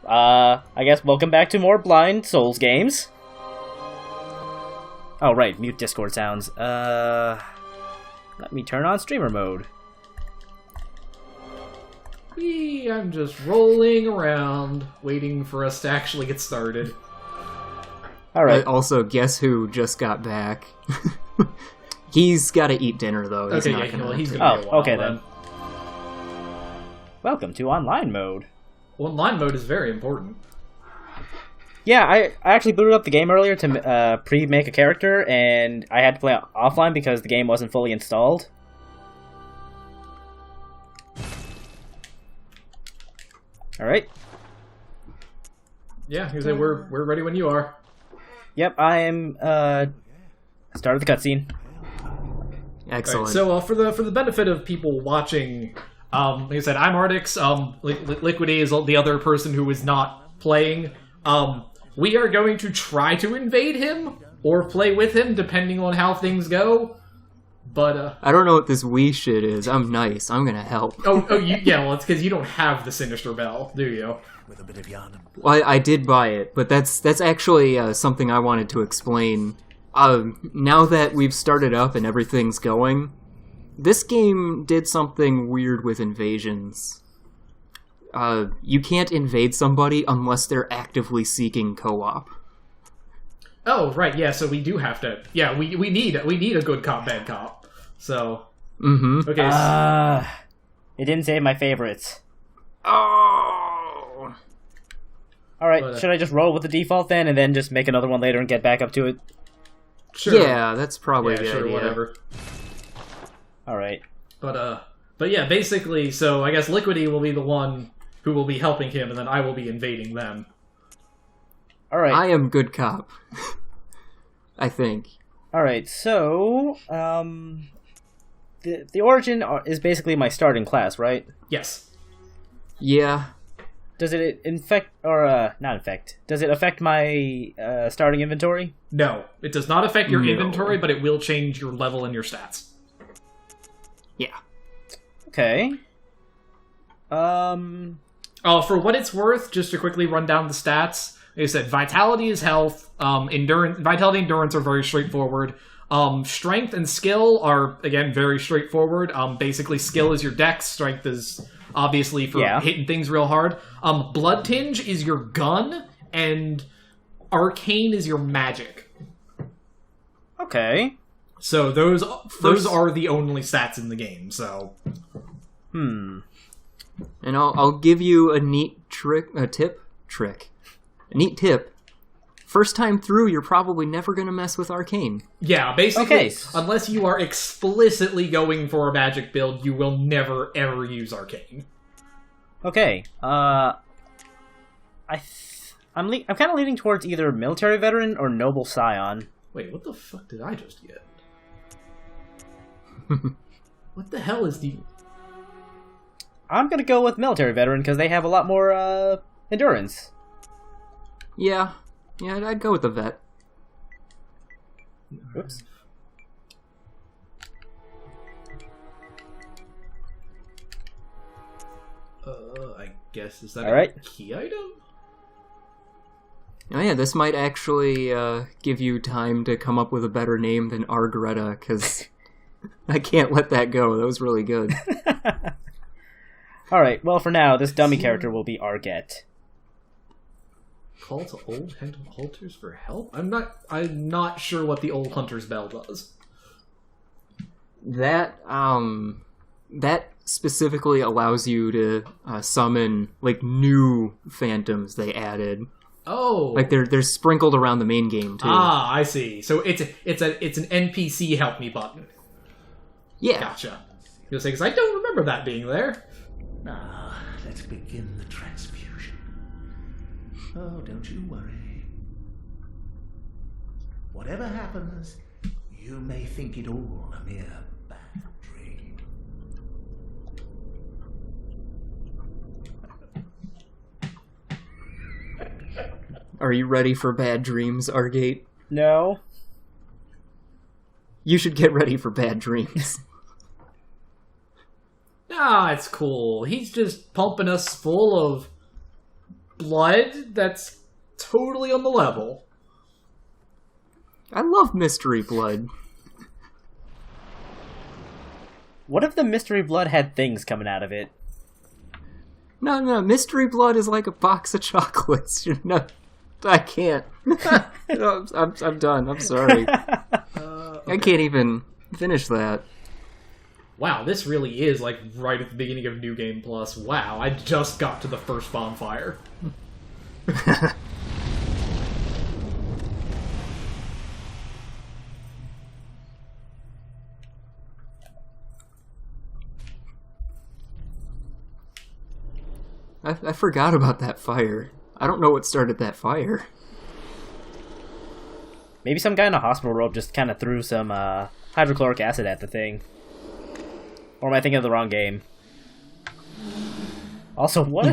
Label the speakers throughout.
Speaker 1: I guess welcome back to more Blind Souls games. Oh, right, mute Discord sounds. Let me turn on streamer mode.
Speaker 2: I'm just rolling around, waiting for us to actually get started.
Speaker 1: Alright.
Speaker 3: Also, guess who just got back? He's got to eat dinner, though. He's not gonna
Speaker 2: he's gonna be a while,
Speaker 1: okay then. Welcome to online mode.
Speaker 2: Online mode is very important.
Speaker 1: Yeah, I actually booted up the game earlier to pre-make a character, and I had to play offline because the game wasn't fully installed. Alright.
Speaker 2: Yeah, you say we're ready when you are.
Speaker 1: Yep, I am, start of the cutscene.
Speaker 3: Excellent.
Speaker 2: Right, so for the benefit of people watching, like I said, I'm Ardix. Liquidy is the other person who is not playing. We are going to try to invade him or play with him, depending on how things go. But
Speaker 3: I don't know what this Wii shit is. I'm nice. I'm gonna help.
Speaker 2: Yeah. Well, it's because you don't have the Sinister Bell, do you?
Speaker 4: With a bit of yarn.
Speaker 3: Well, I did buy it, but that's actually something I wanted to explain. Now that we've started up and everything's going, this game did something weird with invasions. You can't invade somebody unless they're actively seeking co-op.
Speaker 2: Oh, right, yeah, so we do have to... Yeah, we need a good cop, bad cop. So...
Speaker 3: Mm-hmm.
Speaker 2: Okay,
Speaker 1: It didn't save my favorites.
Speaker 3: Oh!
Speaker 1: Alright, should I just roll with the default then, and then just make another one later and get back up to it?
Speaker 2: sure.
Speaker 3: Yeah, that's probably a good
Speaker 2: sure,
Speaker 3: idea.
Speaker 2: whatever.
Speaker 1: Alright.
Speaker 2: But yeah, basically, so I guess Liquidy will be the one who will be helping him, and then I will be invading them.
Speaker 1: Alright.
Speaker 3: I am good cop. I think.
Speaker 1: Alright, so, the origin is basically my starting class, right?
Speaker 2: Yes.
Speaker 3: Yeah.
Speaker 1: Does it infect, or, not infect, does it affect my, starting inventory?
Speaker 2: No, it does not affect your
Speaker 3: No.
Speaker 2: inventory, but it will change your level and your stats.
Speaker 3: Yeah.
Speaker 1: Okay.
Speaker 2: Oh, for what it's worth, just to quickly run down the stats, like I said, vitality is health, vitality and endurance are very straightforward. Strength and skill are, again, very straightforward. Basically, skill is your dex, strength is obviously for hitting things real hard. Blood tinge is your gun, and arcane is your magic.
Speaker 1: Okay.
Speaker 2: So those are the only stats in the game, so...
Speaker 1: Hmm.
Speaker 3: And I'll give you a neat tip. A neat tip. First time through, you're probably never going to mess with arcane.
Speaker 2: Yeah, basically,
Speaker 1: Okay.
Speaker 2: unless you are explicitly going for a magic build, you will never, ever use arcane.
Speaker 1: Okay. I'm kind of leaning towards either military veteran or noble scion.
Speaker 2: Wait, what the fuck did I just get? What the hell is the...
Speaker 1: I'm gonna go with military veteran because they have a lot more endurance.
Speaker 3: Yeah, I'd go with the vet.
Speaker 1: Oops.
Speaker 2: I guess, is that
Speaker 1: Alright.
Speaker 2: a key item?
Speaker 3: Oh yeah, this might actually give you time to come up with a better name than Argreta, because I can't let that go. That was really good.
Speaker 1: Alright, well for now, this dummy character will be Argate.
Speaker 2: Call to old hunters for help? I'm not sure what the old hunter's bell does.
Speaker 3: That specifically allows you to summon like new phantoms they added.
Speaker 2: Oh,
Speaker 3: Like they're sprinkled around the main game too.
Speaker 2: Ah, I see. So it's an NPC help me button.
Speaker 3: Yeah.
Speaker 2: Gotcha. You'll say, because I don't remember that being there.
Speaker 4: Now, let's begin the transfusion. Oh, don't you worry. Whatever happens, you may think it all a mere bad dream.
Speaker 3: Are you ready for bad dreams, Argate?
Speaker 1: No.
Speaker 3: You should get ready for bad dreams.
Speaker 2: Ah, it's cool. He's just pumping us full of blood that's totally on the level.
Speaker 3: I love mystery blood.
Speaker 1: What if the mystery blood had things coming out of it?
Speaker 3: No, mystery blood is like a box of chocolates. No, I can't. No, I'm done. I'm sorry.
Speaker 2: Okay.
Speaker 3: I can't even finish that.
Speaker 2: Wow, this really is like right at the beginning of New Game Plus. Wow, I just got to the first bonfire.
Speaker 3: I forgot about that fire. I don't know what started that fire.
Speaker 1: Maybe some guy in a hospital robe just kind of threw some hydrochloric acid at the thing. Or am I thinking of the wrong game? Also, what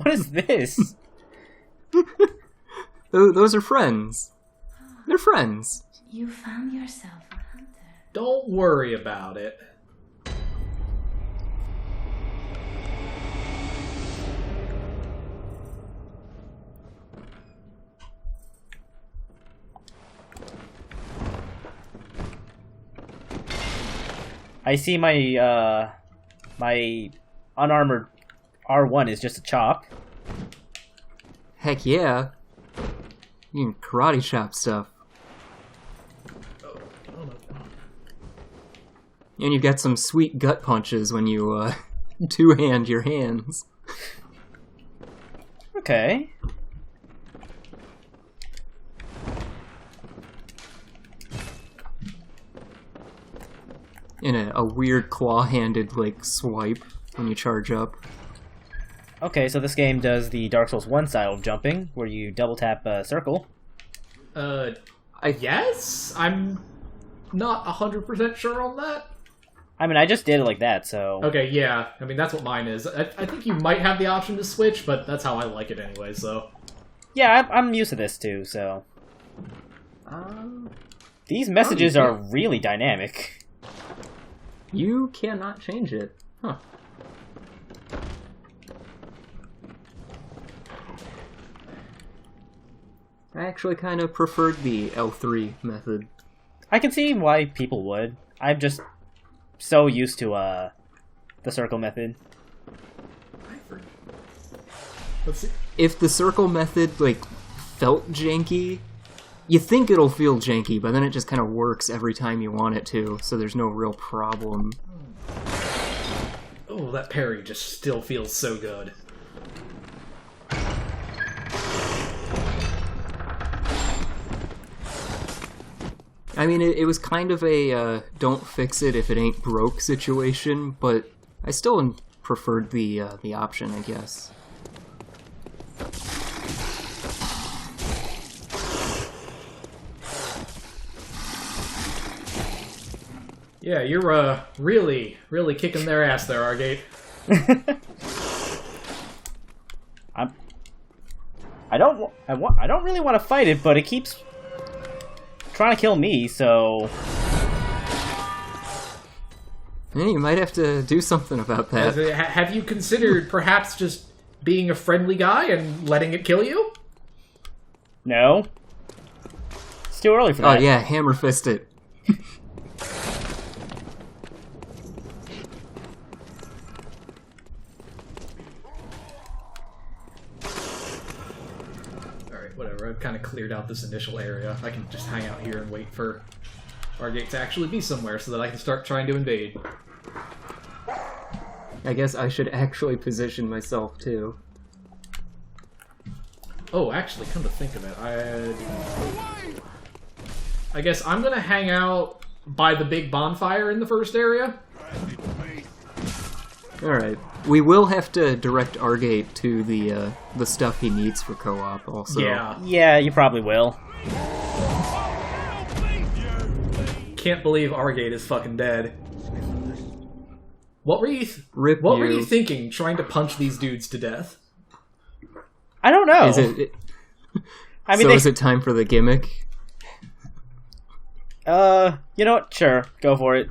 Speaker 1: is this?
Speaker 3: Those are friends. They're friends.
Speaker 5: You found yourself a hunter.
Speaker 2: Don't worry about it.
Speaker 1: I see my my unarmored R1 is just a chop.
Speaker 3: Heck yeah. You can karate chop stuff. And you get some sweet gut punches when you two-hand your hands.
Speaker 1: Okay.
Speaker 3: In a weird claw-handed like swipe when you charge up.
Speaker 1: Okay, so this game does the Dark Souls 1 style of jumping, where you double tap circle.
Speaker 2: Yes? I'm not 100% sure on that.
Speaker 1: I mean, I just did it like that, so...
Speaker 2: Okay, yeah. I mean, that's what mine is. I think you might have the option to switch, but that's how I like it anyway, so...
Speaker 1: Yeah, I'm used to this too, so... These messages are really dynamic.
Speaker 3: You cannot change it. Huh. I actually kind of preferred the L3 method.
Speaker 1: I can see why people would. I'm just so used to the circle method.
Speaker 2: Let's see.
Speaker 3: If the circle method like felt janky, you think it'll feel janky, but then it just kind of works every time you want it to, so there's no real problem.
Speaker 2: Oh, that parry just still feels so good.
Speaker 3: I mean, it was kind of a don't fix it if it ain't broke situation, but I still preferred the option, I guess.
Speaker 2: Yeah, you're really kicking their ass there, Argate.
Speaker 1: I don't really want to fight it, but it keeps trying to kill me, so...
Speaker 3: Yeah, you might have to do something about that.
Speaker 2: Have you considered perhaps just being a friendly guy and letting it kill you?
Speaker 1: No. It's too early for that.
Speaker 3: Oh yeah, hammer fist it.
Speaker 2: Whatever, I've kind of cleared out this initial area. I can just hang out here and wait for Argate to actually be somewhere so that I can start trying to invade.
Speaker 3: I guess I should actually position myself too.
Speaker 2: Oh, actually, come to think of it, I guess I'm gonna hang out by the big bonfire in the first area.
Speaker 3: Alright. We will have to direct Argate to the stuff he needs for co-op also.
Speaker 2: Yeah.
Speaker 1: Yeah, you probably will.
Speaker 2: Can't believe Argate is fucking dead. What were you were you thinking trying to punch these dudes to death?
Speaker 1: I don't know.
Speaker 3: Is it
Speaker 1: I mean,
Speaker 3: so is it time for the gimmick?
Speaker 1: You know what? Sure, go for it.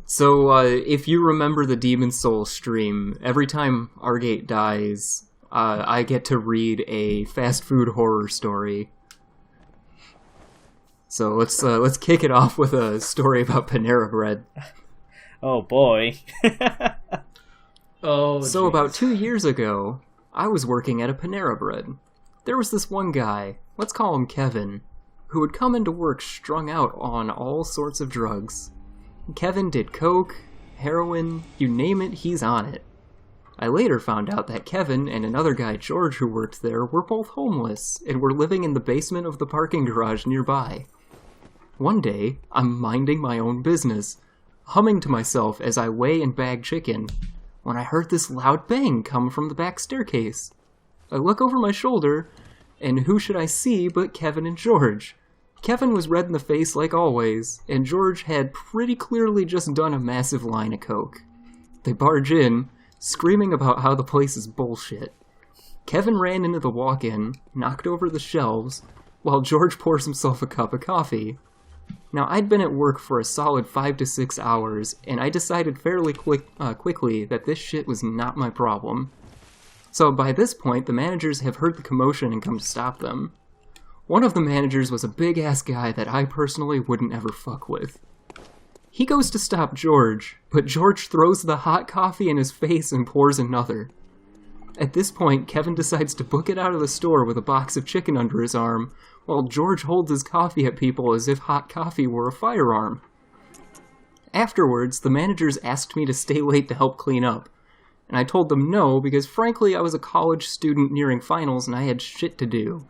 Speaker 3: So, if you remember the Demon Souls stream, every time Argate dies, I get to read a fast food horror story. So let's kick it off with a story about Panera Bread.
Speaker 1: Oh boy.
Speaker 2: Oh,
Speaker 3: So
Speaker 2: jeez.
Speaker 3: about 2 years ago, I was working at a Panera Bread. There was this one guy, let's call him Kevin, who would come into work strung out on all sorts of drugs. Kevin did coke, heroin, you name it, he's on it. I later found out that Kevin and another guy, George, who worked there, were both homeless and were living in the basement of the parking garage nearby. One day, I'm minding my own business, humming to myself as I weigh and bag chicken, when I heard this loud bang come from the back staircase. I look over my shoulder, and who should I see but Kevin and George? Kevin was red in the face like always, and George had pretty clearly just done a massive line of coke. They barge in, screaming about how the place is bullshit. Kevin ran into the walk-in, knocked over the shelves, while George pours himself a cup of coffee. Now, I'd been at work for a solid 5 to 6 hours, and I decided fairly quickly that this shit was not my problem. So by this point, the managers have heard the commotion and come to stop them. One of the managers was a big-ass guy that I personally wouldn't ever fuck with. He goes to stop George, but George throws the hot coffee in his face and pours another. At this point, Kevin decides to book it out of the store with a box of chicken under his arm, while George holds his coffee at people as if hot coffee were a firearm. Afterwards, the managers asked me to stay late to help clean up, and I told them no because frankly I was a college student nearing finals and I had shit to do.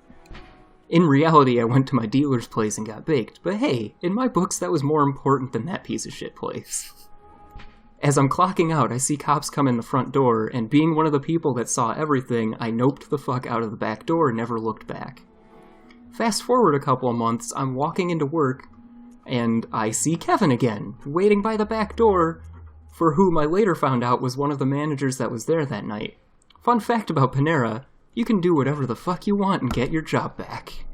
Speaker 3: In reality, I went to my dealer's place and got baked, but hey, in my books that was more important than that piece of shit place. As I'm clocking out, I see cops come in the front door, and being one of the people that saw everything, I noped the fuck out of the back door and never looked back. Fast forward a couple of months, I'm walking into work, and I see Kevin again, waiting by the back door, for whom I later found out was one of the managers that was there that night. Fun fact about Panera, you can do whatever the fuck you want and get your job back.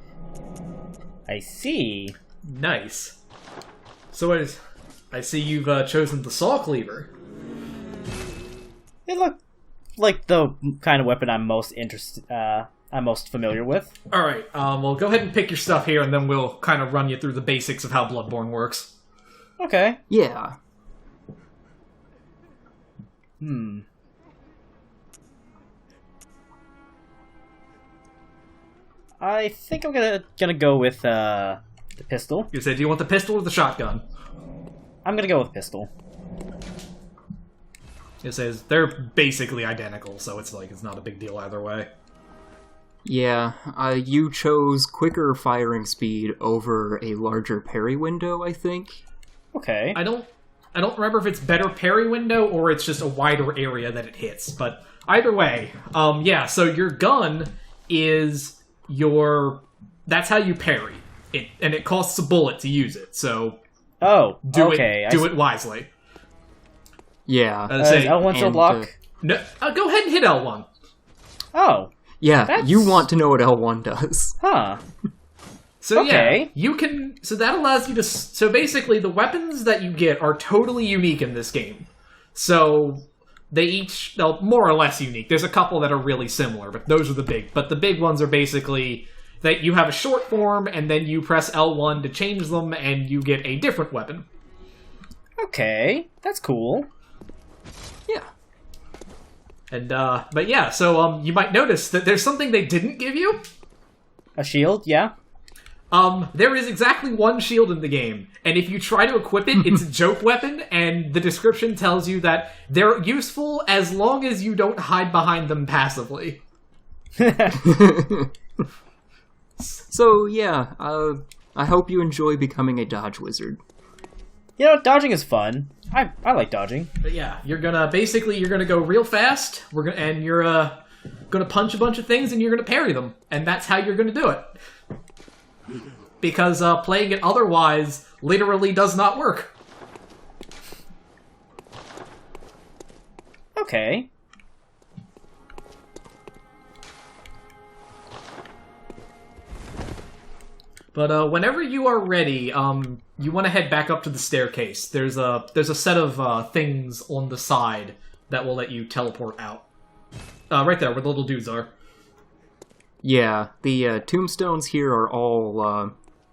Speaker 1: I see.
Speaker 2: Nice. So I see you've chosen the saw cleaver.
Speaker 1: It looked like the kind of weapon I'm most familiar with.
Speaker 2: All right. Well, go ahead and pick your stuff here, and then we'll kind of run you through the basics of how Bloodborne works.
Speaker 1: Okay.
Speaker 3: Yeah.
Speaker 1: I think I'm gonna go with the pistol.
Speaker 2: You say, do you want the pistol or the shotgun?
Speaker 1: I'm gonna go with pistol.
Speaker 2: It says they're basically identical, so it's not a big deal either way.
Speaker 3: Yeah, you chose quicker firing speed over a larger parry window, I think.
Speaker 1: Okay.
Speaker 2: I don't remember if it's better parry window or it's just a wider area that it hits, but either way, yeah. So your gun is that's how you parry it, and it costs a bullet to use it. So do it wisely.
Speaker 3: Yeah.
Speaker 1: Is L1 still block?
Speaker 2: No, go ahead and hit L1.
Speaker 1: Oh.
Speaker 3: Yeah, you want to know what L1 does.
Speaker 1: Huh.
Speaker 2: So
Speaker 1: Okay.
Speaker 2: yeah, you can. So that allows you to. So basically, the weapons that you get are totally unique in this game. So they each, more or less unique. There's a couple that are really similar, but those are the big. But the big ones are basically that you have a short form, and then you press L1 to change them, and you get a different weapon.
Speaker 1: Okay. That's cool.
Speaker 3: Yeah.
Speaker 2: And but yeah, so you might notice that there's something they didn't give you.
Speaker 1: A shield, yeah?
Speaker 2: There is exactly one shield in the game, and if you try to equip it, it's a joke weapon, and the description tells you that they're useful as long as you don't hide behind them passively.
Speaker 3: So, yeah, I hope you enjoy becoming a dodge wizard.
Speaker 1: You know, dodging is fun. I like dodging.
Speaker 2: But yeah, you're gonna go real fast, you're gonna punch a bunch of things, and you're gonna parry them, and that's how you're gonna do it. Because playing it otherwise literally does not work.
Speaker 1: Okay.
Speaker 2: But whenever you are ready, you want to head back up to the staircase. There's a set of things on the side that will let you teleport out. Right there, where the little dudes are.
Speaker 3: Yeah, the tombstones here are all,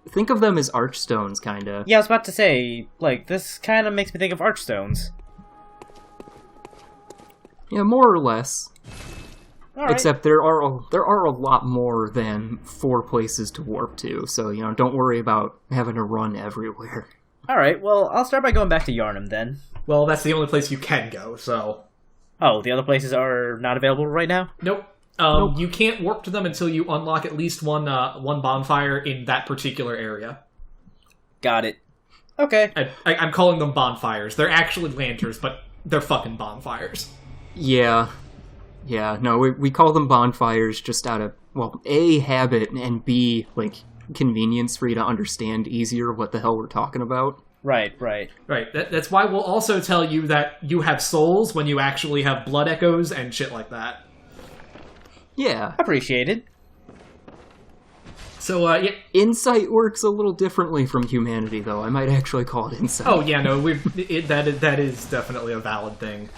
Speaker 3: think of them as archstones, kinda.
Speaker 1: Yeah, I was about to say, like, this kind of makes me think of archstones.
Speaker 3: Yeah, more or less.
Speaker 1: All right.
Speaker 3: Except there are a lot more than 4 places to warp to, so, you know, don't worry about having to run everywhere.
Speaker 1: All right, well, I'll start by going back to Yarnum then.
Speaker 2: Well, that's the only place you can go, so...
Speaker 1: Oh, the other places are not available right now?
Speaker 2: Nope.
Speaker 3: Nope.
Speaker 2: You can't warp to them until you unlock at least one bonfire in that particular area.
Speaker 1: Got it. Okay.
Speaker 2: I'm calling them bonfires. They're actually lanterns, but they're fucking bonfires.
Speaker 3: Yeah. Yeah, no, we call them bonfires just out of, well, A, habit, and B, like, convenience for you to understand easier what the hell we're talking about.
Speaker 1: Right.
Speaker 2: Right. That's why we'll also tell you that you have souls when you actually have blood echoes and shit like that.
Speaker 3: Yeah.
Speaker 1: Appreciated.
Speaker 2: So, yeah.
Speaker 3: Insight works a little differently from humanity, though. I might actually call it insight.
Speaker 2: Oh, yeah, no, that is definitely a valid thing.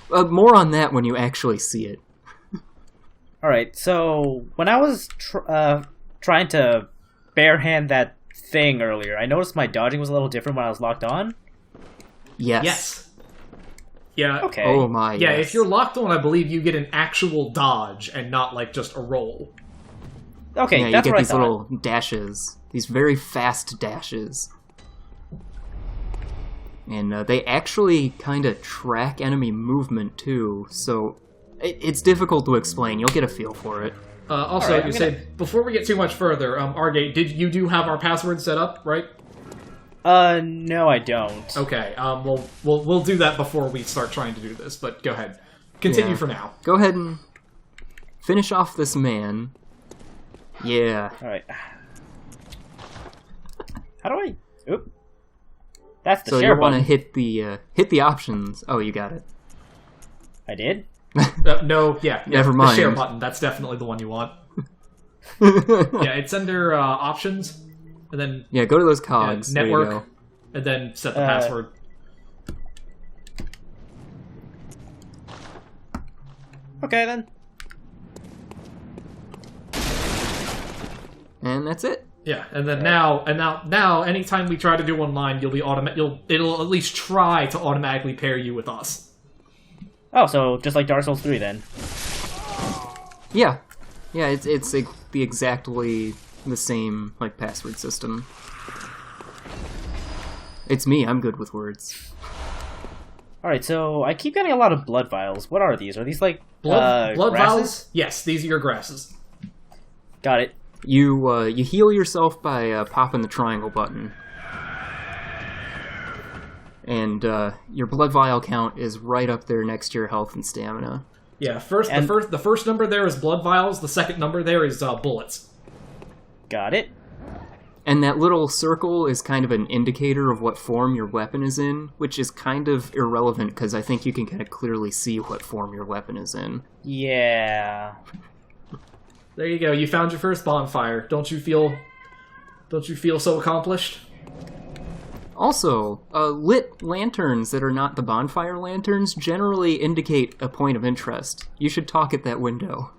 Speaker 3: More on that when you actually see it.
Speaker 1: Alright, so when I was trying to barehand that thing earlier, I noticed my dodging was a little different when I was locked on.
Speaker 3: Yes.
Speaker 2: Yeah.
Speaker 1: Okay.
Speaker 3: Oh my,
Speaker 2: Yeah,
Speaker 3: yes.
Speaker 2: if you're locked on, I believe you get an actual dodge and not, like, just a roll.
Speaker 1: Okay,
Speaker 3: Yeah,
Speaker 1: that's
Speaker 3: you
Speaker 1: what
Speaker 3: get
Speaker 1: I
Speaker 3: these
Speaker 1: thought.
Speaker 3: little dashes. These very fast dashes. And they actually kind of track enemy movement, too, so it's difficult to explain. You'll get a feel for it.
Speaker 2: Also,
Speaker 1: Alright,
Speaker 2: you said, before we get too much further, Argate, you do have our password set up, right?
Speaker 1: No, I don't.
Speaker 2: Okay, we'll do that before we start trying to do this, but go ahead. Continue
Speaker 3: Yeah.
Speaker 2: for now.
Speaker 3: Go ahead and finish off this man. Yeah.
Speaker 1: Alright. How do I... Oop. That's the
Speaker 3: So
Speaker 1: share
Speaker 3: you want to
Speaker 1: button.
Speaker 3: hit the options. Oh, you got it.
Speaker 1: I did?
Speaker 2: No, yeah.
Speaker 3: Never
Speaker 2: The
Speaker 3: mind.
Speaker 2: share button, that's definitely the one you want. Yeah, it's under options, and then
Speaker 3: Yeah, go to those cogs. There you
Speaker 2: network,
Speaker 3: go.
Speaker 2: and then set the password.
Speaker 1: Okay, then.
Speaker 3: And that's it.
Speaker 2: Yeah, and then now, anytime we try to do online, it'll at least try to automatically pair you with us.
Speaker 1: Oh, so just like Dark Souls 3 then.
Speaker 3: Yeah. Yeah, it's the exactly the same, like, password system. It's me, I'm good with words.
Speaker 1: Alright, so I keep getting a lot of blood vials. What are these? Are these like
Speaker 2: Blood
Speaker 1: grasses?
Speaker 2: vials? Yes, these are your grasses.
Speaker 1: Got it.
Speaker 3: You heal yourself by popping the triangle button. And your blood vial count is right up there next to your health and stamina.
Speaker 2: Yeah, the first number there is blood vials. The second number there is bullets.
Speaker 1: Got it.
Speaker 3: And that little circle is kind of an indicator of what form your weapon is in, which is kind of irrelevant because I think you can kind of clearly see what form your weapon is in.
Speaker 1: Yeah.
Speaker 2: There you go. You found your first bonfire. Don't you feel so accomplished?
Speaker 3: Also, lit lanterns that are not the bonfire lanterns generally indicate a point of interest. You should talk at that window.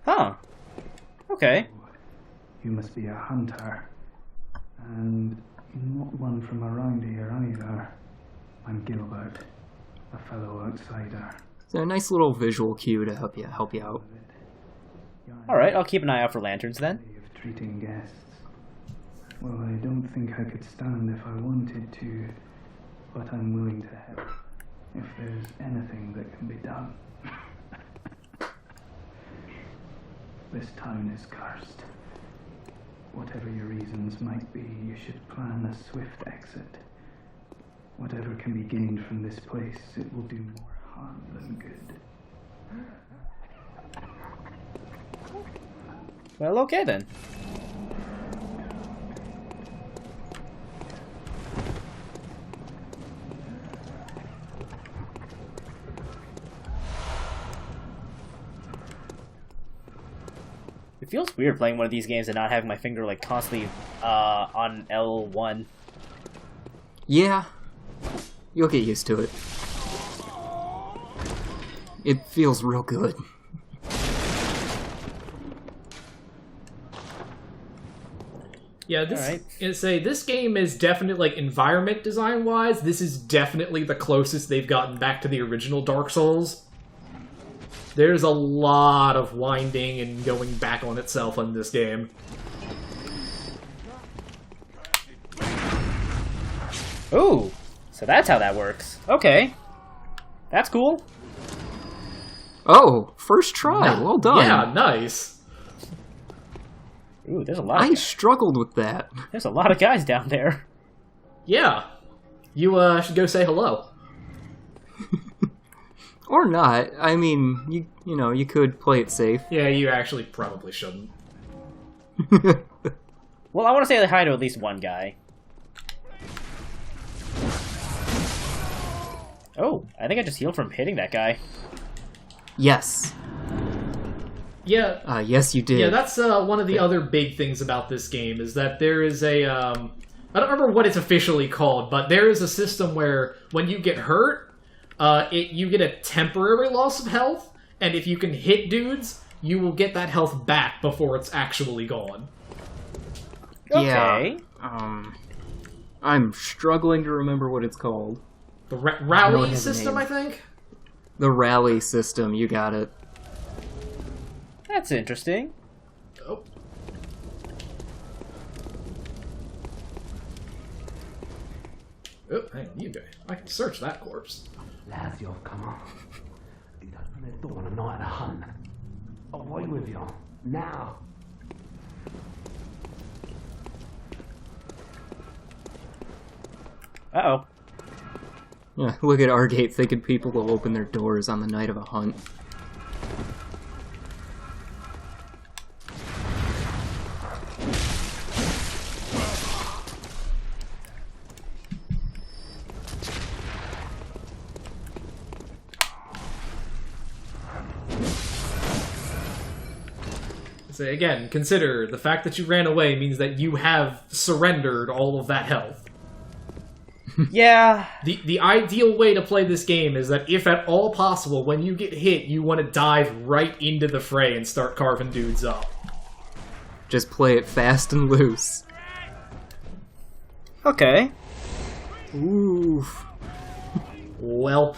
Speaker 1: Huh. Okay.
Speaker 6: You must be a hunter. And not one from around here either. I'm Gilbert, a fellow outsider.
Speaker 3: It's a nice little visual cue to help you out.
Speaker 1: Alright, I'll keep an eye out for lanterns then.
Speaker 6: Way of treating guests. Well, I don't think I could stand if I wanted to, but I'm willing to help if there's anything that can be done. This town is cursed. Whatever your reasons might be, you should plan a swift exit. Whatever can be gained from this place, it will do more harm than good.
Speaker 1: Well, okay then. It feels weird playing one of these games and not having my finger like constantly on L1.
Speaker 3: Yeah, you'll get used to it. It feels real good.
Speaker 2: Yeah, this
Speaker 1: Alright.
Speaker 2: this game is definitely, like, environment design wise, this is definitely the closest they've gotten back to the original Dark Souls. There's a lot of winding and going back on itself in this game.
Speaker 1: Ooh, so that's how that works. Okay. That's cool.
Speaker 3: Oh, first try. Well done.
Speaker 2: Yeah, nice.
Speaker 1: Ooh, there's a lot.
Speaker 3: I struggled with that.
Speaker 1: There's a lot of guys down there.
Speaker 2: Yeah. You should go say hello.
Speaker 3: Or not. I mean, you know, you could play it safe.
Speaker 2: Yeah, you actually probably shouldn't.
Speaker 1: Well, I want to say hi to at least one guy. Oh, I think I just healed from hitting that guy.
Speaker 3: Yes.
Speaker 2: Yeah.
Speaker 3: Yes, you did.
Speaker 2: Yeah, that's one of the other big things about this game, is that there is a, I don't remember what it's officially called, but there is a system where when you get hurt, you get a temporary loss of health, and if you can hit dudes, you will get that health back before it's actually gone.
Speaker 1: Okay.
Speaker 3: Yeah. I'm struggling to remember what it's called.
Speaker 2: The
Speaker 3: No,
Speaker 2: rally
Speaker 3: it has a
Speaker 2: system,
Speaker 3: name.
Speaker 2: I think?
Speaker 3: The rally system, you got it.
Speaker 1: That's interesting.
Speaker 2: Oh. Oh, hang on, you go. I can search that corpse.
Speaker 4: Lazio, come on. You don't want to know how to hunt. Away with you. Now.
Speaker 1: Uh-oh.
Speaker 3: Yeah, look at Argate thinking people will open their doors on the night of a hunt.
Speaker 2: So again, consider the fact that you ran away means that you have surrendered all of that health.
Speaker 1: Yeah.
Speaker 2: The ideal way to play this game is that if at all possible, when you get hit, you want to dive right into the fray and start carving dudes up.
Speaker 3: Just play it fast and loose.
Speaker 1: Okay.
Speaker 3: Oof.
Speaker 2: Welp.